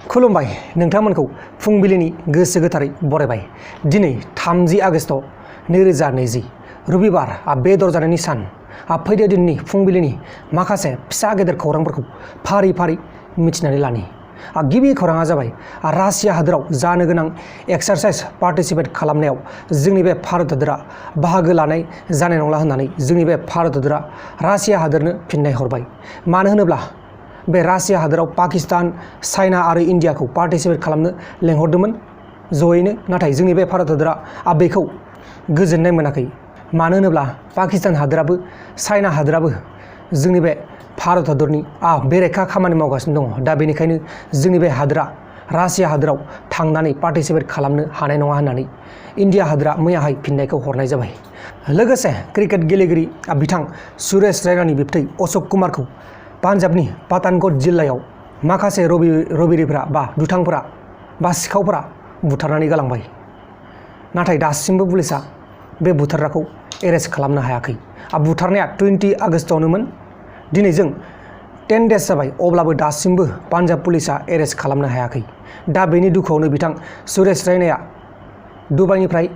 खुलुमबाय नोंथांमोनखौ फुंबिलिनि गोसो गोथारै बरायबाय। दिनै 30 आगस्ट 2020 रबिबार बेदर जानायनि सान। फैदो दिननि फुंबिलिनि माखासे फिसा गेदेर खौरांफोरखौ फारि फारि मिथिनानै लानि। गिबि खौराङा जाबाय रासिया हादोराव जानो गोनां एक्सारसाइज पार्टिसिपेट खालामनायाव जोंनि बे भारत हादोरा बाहागो लानाय जानाय नंला होननानै जोंनि बे भारत हादोरा रासिया हादोरनो फिननाय हरबाय। मानो होनोब्ला बे रासिया हादोराव पाकिस्तान, चाइना आरो इन्डियाखौ पार्टिसिपेट खालामनो लेंहरदोंमोन जयैनो, नाथाय जोंनि बे भारत हादोरा बेखौ गोजोननाय मोनाखै। मानो होनोब्ला पाकिस्तान हादोराबो चाइना हादोराबो जोंनि बे भारत हादरनि बेरेखा खामानि मावगासिनो दङ। दा बेनिखायनो जोंनि बे हादोरा रासिया हादोराव थांनानै पार्टिसिपेट खालामनो हानाय नङा होननानै इन्डिया हादोरा मैयाहाय फिननायखौ हरनाय जाबाय। लोगोसे क्रिकेट गेलेगिरि बिथां सुरेश रैनानि बिबथै अशोक कुमारखौ पान्जाबनि पाठानकट जिल्लायाव माखासे रबिरिफोरा दुथांफोरा सिखावफोरा बुथारनानै गालांबाय। नाथाय दासिमबो पुलिसा बे बुथारग्राखौ एरेस्ट खालामनो हायाखै। बुथारनाया 20 आगस्टआवनोमोन। दिनै जों 10 डेज जाबाय, अब्लाबो दासिमबो पान्जाब पुलिसा एरेस्ट खालामनो हायाखै। दा बेनि दुखुआवनो बिथां सुरेश रैनाया दुबाइनिफ्राय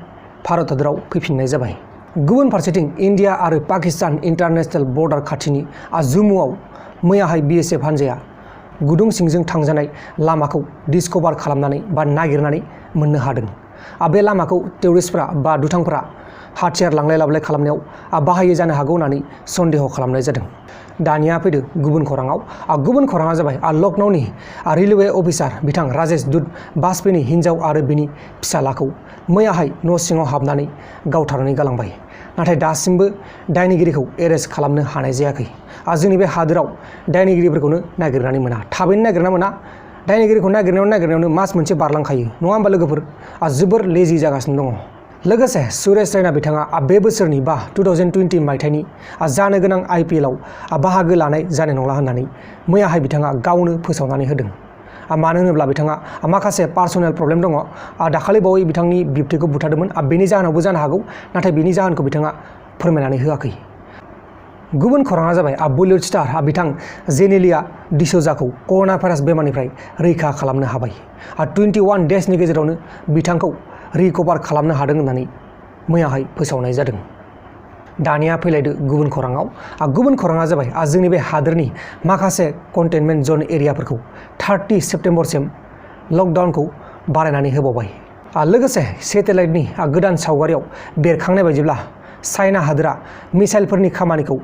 भारत हादराव फैफिननाय जाबाय। गुबुन फारसेथिं इन्डिया आरो पाकिस्तान इन्टारनेशनेल बर्डार खाथिनि जम्मुआव मैयाहाय BSF हानजाया गुदुं सिंजों थांजानाय लामाखौ डिस्कभार खालामनानै नागिरनानै मोननो हादों। बे लामाखौ टेररिस्टफोरा दुथांफोरा हाथियार लांलाय लाबोलाय खालामनायाव बाहायो जानो हागौ होननानै सन्देह खालामनाय जादों। दानिया फैदो गुबुन खौराङाव। गुबुन खौराङा जाबाय लखनौनि रेलवे अफिसार बिथां राजेश दुत बाजपेयीनि हिन्जाव आरो बिनि फिसालाखौ मैयाहाय न' सिङाव हाबनानै गावथारनानै गालांबाय। नाथाय दासिमबो दायनिगिरिखौ एरेस्ट खालामनो हानाय जायाखै। जोंनि बे हादोराव दायनिगिरिफोरखौनो नागिरनानै मोना, थाबैनो नागिरना मोना। दायनिगिरिखौ नागिरनायावनो मास मोनसे बारलांखायो, नङा होमबा लोगोफोर? जोबोर लेजि जागासिनो दङ। लोगोसे सुरेश रैना बिथाङा बे बोसोरनि 2020 मायथाइनि जानो गोनां IPLआव बाहागो लानाय जानाय नंला होननानै मैयाहाय बिथाङा गावनो फोसावनानै होदों। मानो होनोब्ला बिथाङा माखासे पार्सनेल प्रब्लेम दङ। दाखालि बावै बिथांनि बिबथैखौ बुथारदोंमोन, बेनि जाहोनावबो जानो हागौ, नाथाय बेनि जाहोनखौ बिथाङा फोरमायनानै होआखै। गुबुन खौराङा जाबाय बलिउड स्टार बिथां जेनेलिया डिस'जाखौ कर'ना भाइरास बेमारनिफ्राय रैखा खालामनो हाबाय। 21 डेजनि गेजेरावनो बिथांखौ रिकभार खालामनो हादों होननानै मैयाहाय फोसावनाय जादों। दानिया फैलायदो गुबुन खौराङाव। गुबुन खौराङा जाबाय जोंनि बे हादोरनि माखासे कन्टेनमेन्ट जन एरियाफोरखौ 30 सेप्तेम्बरसिम लकडाउनखौ बारायनानै होबावबाय। लोगोसे सेटेलाइटनि गोदान सावगारियाव बेरखांनाय बायदिब्ला चाइना हादोरा मिसाइलफोरनि खामानिखौ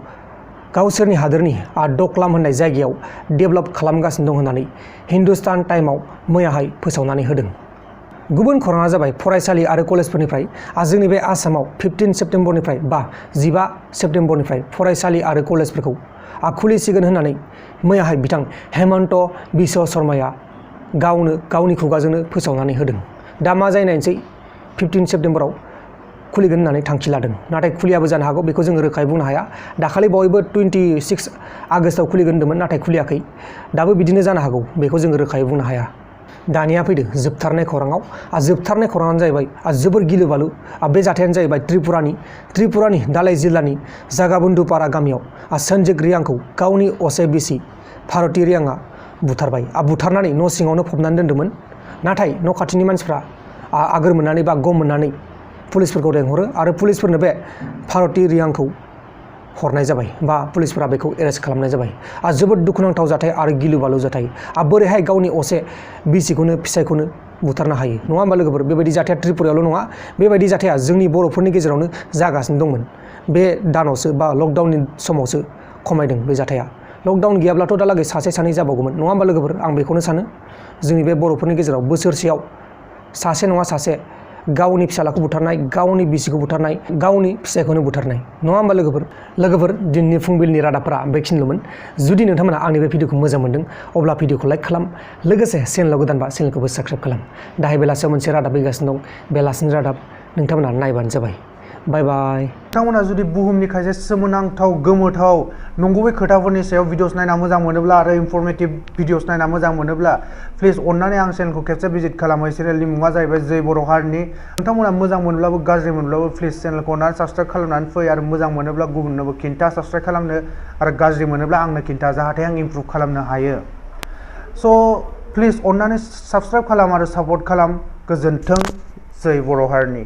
गावसोरनि हादोरनि डकलाम होननाय जायगायाव डेभेलप खालामगासिनो दं होननानै हिन्दुस्तान टाइमाव मैयाहाय फोसावनानै होदों। गुबुन खौराङा जाबाय फरायसालि आरो कलेजफोरनिफ्राय जोंनि बे आसामाव 15 सेप्तेम्बरनिफ्राय 15 सेप्तेम्बरनिफ्राय फरायसालि आरो कलेजफोरखौ खुलिसिगोन होननानै मैयाहाय बिथां हेमन्त बिश्व शर्माया गावनि खुगाजोंनो फोसावनानै होदों। दा मा जायो नायनोसै, 15 सेप्तेम्बराव खुलिगोन होननानै थांखि लादों, नाथाय खुलियाबो जानो हागौ, बेखौ जोङो रोखायै बुंनो हाया। दाखालि बावैबो 26 आगस्टआव खुलिगोन होन्दोंमोन, नाथाय खुलियाखै। दाबो बिदिनो जानो हागौ, बेखौ जोङो रोखायै बुंनो हाया। दानिया फैदो जोबथारनाय खौराङाव। जोबथारनाय खौराङानो जाहैबाय जोबोर गिलु बालु। बे जाथायानो जाहैबाय त्रिपुरानि दालाइ जिल्लानि जागाबुन्दुपारा गामियाव सन्जिक रियांखौ गावनि असे बिसि भारती रियांआ बुथारबाय। बुथारनानै न' सिङावनो फबनानै दोन्दोंमोन। नाथाय न' खाथिनि मानसिफ्रा आगोर मोननानै गम मोननानै पुलिसफोरखौ लेंहरो आरो पुलिसफोरनो बे भारती रियांखौ हरनाय जाबाय, पुलिसफोरा बेखौ एरेस्ट खालामनाय जाबाय। जोबोद दुखुनांथाव जाथाय आरो गिलु बालु जाथाय। बोरैहाय गावनि असे बिसिखौनो फिसायखौनो बुथारनो हायो, नङा होमबा लोगोफोर? बेबायदि जाथाया त्रिपुरायावल' नङा, बेबायदि जाथाया जोंनि बर'फोरनि गेजेरावनो जागासिनो दंमोन। बे दानावसो लकडाउननि समावसो खमायदों बे जाथाया। लकडाउन गैयाब्लाथ' दालागै सासे सानै जाबावगौमोन, नङा होमबा लोगोफोर? आं बेखौनो सानो। जोंनि बे बर'फोरनि गेजेराव बोसोरसेयाव सासे नङा सासे गावनि फिसालाखौ बुथारनाय, गावनि बिसिखौ बुथारनाय, गावनि फिसायखौनो बुथारनाय, नङा होमबा लोगोफोर? दिनैनि फुंबिलिनि रादाबफोरा बेखिनिल'मोन। जुदि नोंथांमोना आंनि बे भिडिअखौ मोजां मोनदों अब्ला भिडिअखौ लाइक खालाम, लोगोसे चेनेलाव गोदानबा चेनेलखौबो साबस्क्राइब खालाम। दाहाय बेलासियाव मोनसे रादाब फैगासिनो दं, बेलासिनि रादाब नोंथांमोना नायबानो जाबाय। बाय बाय। नोंथांमोना जुदि बुहुमनि खायसे सोमोनांथाव गोमोथाव नंगुबै खोथाफोरनि सायाव भिडिअस नायना मोजां मोनोब्ला आरो इनफरमेटिभ भिडिअस नायना मोजां मोनोब्ला प्लिज अननानै आं चेनेलखौ खेबसे भिजिट खालामो। चेनेलनि मुङा जाहैबाय जै बर' हारिनि। नोंथांमोना मोजां मोनब्लाबो गाज्रि मोनब्लाबो प्लिज चेनेलखौ अननानै साबस्क्राइब खालामनानै फै आरो मोजां मोनोब्ला गुबुननोबो खिन्था साबस्क्राइब खालामनो, आरो गाज्रि मोनोब्ला आंनो खिन्था, जाहाथे आं इमप्रुभ खालामनो हायो। स' प्लिज अन्नानै साबस्क्राइब खालाम आरो सापर्ट खालाम। गोजोन्थों जै बर' हारिनि।